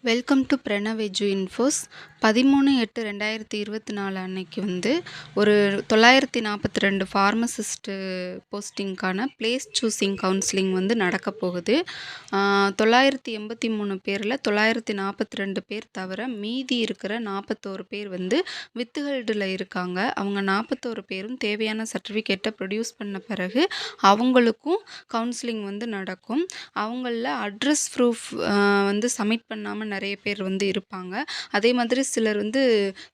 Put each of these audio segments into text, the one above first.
Welcome to Pranav எஜு infos 13/8/2024 அன்னைக்கு ஒரு 942 pharmacist போஸ்டிங்க்கான place choosing counselling நடக்க போகுது. 983 பேரில் 942 பேர் தவிர மீதி இருக்கிற 41 பேர் வித்துஹெல்டில் இருக்காங்க. அவங்க 41 பேரும் தேவையான சர்டிஃபிகேட்டை ப்ரொடியூஸ் பண்ண பிறகு அவங்களுக்கும் கவுன்சிலிங் நடக்கும். அவங்களில் அட்ரஸ் ப்ரூஃப் சப்மிட் பண்ணாமல் நிறைய பேர் இருப்பாங்க. அதே மாதிரி சிலர்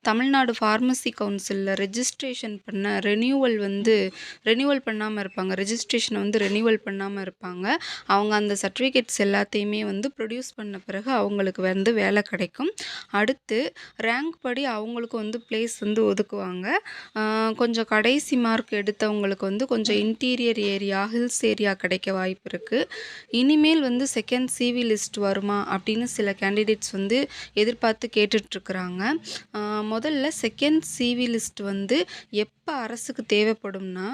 தமிழ்நாடு ஃபார்மசி கவுன்சிலில் ரெஜிஸ்ட்ரேஷன் பண்ண ரெனியூவல் பண்ணாமல் இருப்பாங்க. ரெஜிஸ்ட்ரேஷனை ரெனியூவல் பண்ணாமல் இருப்பாங்க. அவங்க அந்த சர்டிஃபிகேட்ஸ் எல்லாத்தையுமே ப்ரொடியூஸ் பண்ண பிறகு அவங்களுக்கு வேலை கிடைக்கும். அடுத்து ரேங்க் படி அவங்களுக்கு பிளேஸ் ஒதுக்குவாங்க. கொஞ்சம் கடைசி மார்க் எடுத்தவங்களுக்கு கொஞ்சம் இன்டீரியர் ஏரியா, ஹில்ஸ் ஏரியா கிடைக்க வாய்ப்பு இருக்குது. இனிமேல் செகண்ட் சிவி லிஸ்ட் வருமா அப்படின்னு சில கேண்டிடேட்ஸ் எதிர்பார்த்து கேட்டுட்ருக்குறாங்க. முதல்ல செகண்ட் சிவி லிஸ்ட் எப்போ அரசுக்கு தேவைப்படும்னா,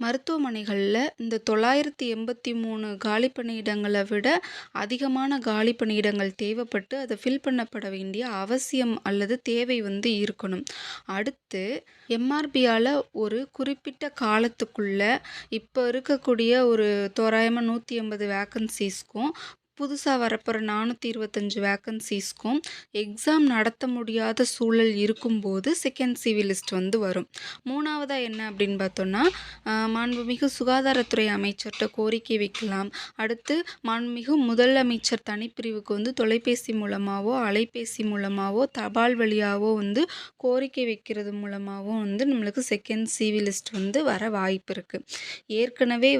மருத்துவமனைகளில் இந்த 983 காலி பணியிடங்களை விட அதிகமான காலி பணியிடங்கள் தேவைப்பட்டு அதை ஃபில் பண்ணப்பட வேண்டிய அவசியம் அல்லது தேவை இருக்கணும். அடுத்து எம்ஆர்பியால் ஒரு குறிப்பிட்ட காலத்துக்குள்ள இப்போ இருக்கக்கூடிய ஒரு தோராயமாக 180 வேக்கன்சிஸ்க்கும் புதுசாக வரப்போகிற 425 வேக்கன்சிஸ்க்கும் எக்ஸாம் நடத்த முடியாத சூழல் இருக்கும்போது செகண்ட் சிவி லிஸ்ட் வரும். மூணாவதாக என்ன அப்படின்னு பார்த்தோன்னா, மாண்புமிகு சுகாதாரத்துறை அமைச்சர்கிட்ட கோரிக்கை வைக்கலாம். அடுத்து மாண்புமிகு முதலமைச்சர் தனிப்பிரிவுக்கு தொலைபேசி மூலமாகவோ அலைபேசி மூலமாகவோ தபால் வழியாகவோ கோரிக்கை வைக்கிறது மூலமாகவும் நம்மளுக்கு செகண்ட் சிவி லிஸ்ட் வர வாய்ப்பு இருக்குது. ஏற்கனவே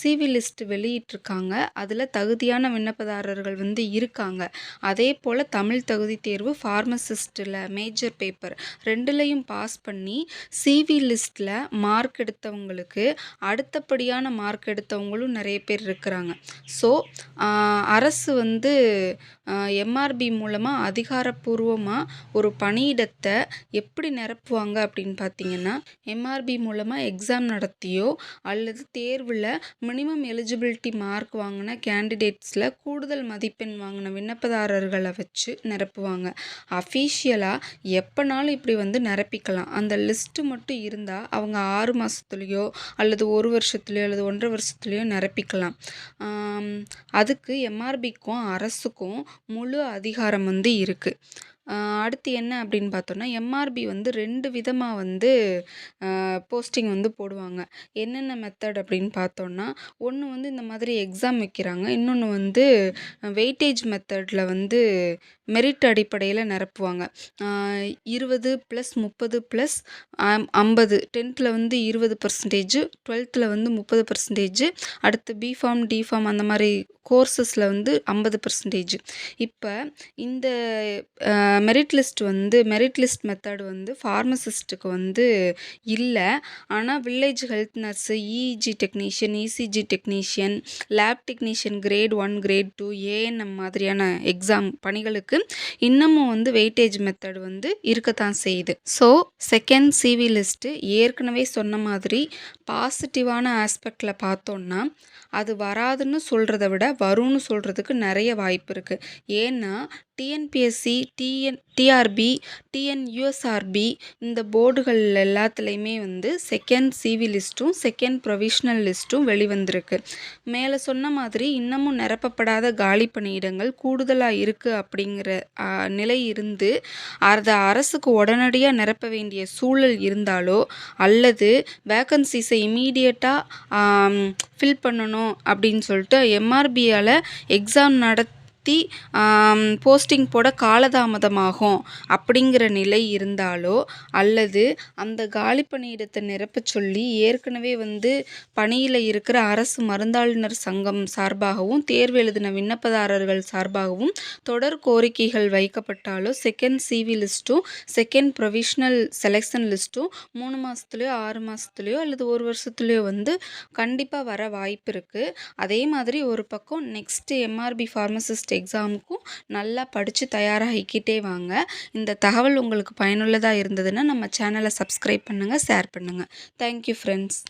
சிவி லிஸ்ட் வெளியிட்டிருக்காங்க. அதில் தகுதியான விண்ணப்பதாரர்கள் இருக்காங்க. அதே போல் தமிழ் தகுதி தேர்வு, ஃபார்மசிஸ்ட்டில் மேஜர் பேப்பர் ரெண்டுலேயும் பாஸ் பண்ணி சிவி லிஸ்ட்டில் மார்க் எடுத்தவங்களுக்கு அடுத்தபடியான மார்க் எடுத்தவங்களும் நிறைய பேர் இருக்கிறாங்க. ஸோ அரசு எம்ஆர்பி மூலமாக அதிகாரப்பூர்வமாக ஒரு பணியிடத்தை எப்படி நிரப்புவாங்க அப்படின்னு பார்த்தீங்கன்னா, எம்ஆர்பி மூலமாக எக்ஸாம் நடத்தியோ அல்லது தேர்வில் மினிமம் எலிஜிபிலிட்டி மார்க் வாங்கின கேண்டிடேட்ஸில் கூடுதல் மதிப்பெண் வாங்கின விண்ணப்பதாரர்களை வச்சு நிரப்புவாங்க. அஃபீஷியலாக எப்போனாலும் இப்படி நிரப்பிக்கலாம். அந்த லிஸ்ட்டு மட்டும் இருந்தால் அவங்க 6 மாதத்துலேயோ அல்லது 1 வருஷத்துலேயோ அல்லது 1.5 வருஷத்துலேயோ நிரப்பிக்கலாம். அதுக்கு எம்ஆர்பிக்கும் அரசுக்கும் முழு அதிகாரம் இருக்குது. அடுத்து என்ன அப்படின்னு பார்த்தோன்னா, எம்ஆர்பி 2 விதமாக போஸ்டிங் போடுவாங்க. என்னென்ன மெத்தட் அப்படின்னு பார்த்தோன்னா, ஒன்று இந்த மாதிரி எக்ஸாம் வைக்கிறாங்க. இன்னொன்று வெயிட்டேஜ் மெத்தடில் மெரிட் அடிப்படையில் நிரப்புவாங்க. 20 + 30 + 50 10th 20%, 12th 30%, அடுத்து பிஃபார்ம் டிஃபார்ம் அந்த மாதிரி கோர்சஸில் 50%. இப்போ இந்த மெரிட் லிஸ்ட் மெத்தட் ஃபார்மசிஸ்ட்டுக்கு இல்லை. ஆனால் village health nurse, EEG technician, ECG technician, lab technician grade 1 grade 2 ANM மாதிரியான எக்ஸாம் பணிகளுக்கு இன்னமும் வெயிட்டேஜ் மெத்தட் இருக்கத்தான் செய்யுது. ஸோ செகண்ட் சிவி லிஸ்ட்டு ஏற்கனவே சொன்ன மாதிரி பாசிட்டிவான ஆஸ்பெக்டில் பார்த்தோன்னா, அது வராதுன்னு சொல்கிறத விட வரும்னு சொல்கிறதுக்கு நிறைய வாய்ப்பு இருக்குது. ஏன்னா டிஎன்பிஎஸ்சி, டிஆர்பி, டிஎன்யூஎஸ்ஆர்பி இந்த போர்டுகள் எல்லாத்துலேயுமே செகண்ட் சிவி லிஸ்ட்டும் செகண்ட் ப்ரொவிஷ்னல் லிஸ்ட்டும் வெளிவந்திருக்கு. மேலே சொன்ன மாதிரி இன்னமும் நிரப்பப்படாத காலி பணியிடங்கள் கூடுதலாக இருக்குது அப்படிங்கிற நிலை இருந்து அதை அரசுக்கு உடனடியாக நிரப்ப வேண்டிய சூழல் இருந்தாலோ அல்லது வேக்கன்சிஸை இமீடியட்டாக ஃபில் பண்ணணும் அப்படின்னு சொல்லிட்டு எம்ஆர்பியால் எக்ஸாம் நடத்தி போஸ்டிங் போட காலதாமதமாகும் அப்படிங்கிற நிலை இருந்தாலோ அல்லது அந்த காலி பணியிடத்தை நிரப்ப சொல்லி ஏற்கனவே பணியில் இருக்கிற அரசு மருந்தாளுநர் சங்கம் சார்பாகவும் தேர்வு எழுதின விண்ணப்பதாரர்கள் சார்பாகவும் தொடர் கோரிக்கைகள் வைக்கப்பட்டாலோ செகண்ட் சிவி லிஸ்ட்டும் செகண்ட் ப்ரொவிஷ்னல் செலெக்ஷன் லிஸ்ட்டும் 3 மாதத்துலேயோ 6 மாதத்துலேயோ அல்லது 1 வருஷத்துலேயோ கண்டிப்பாக வர வாய்ப்பு இருக்குது. அதே மாதிரி ஒரு பக்கம் நெக்ஸ்ட்டு எம்ஆர்பி ஃபார்மசிஸ்ட் எக்ஸாமுக்கும் நல்லா படித்து தயாராகிக்கிட்டே வாங்க. இந்த தகவல் உங்களுக்கு பயனுள்ளதாக இருந்ததுன்னா நம்ம சேனலை சப்ஸ்கிரைப் பண்ணுங்கள், ஷேர் பண்ணுங்கள். Thank you friends.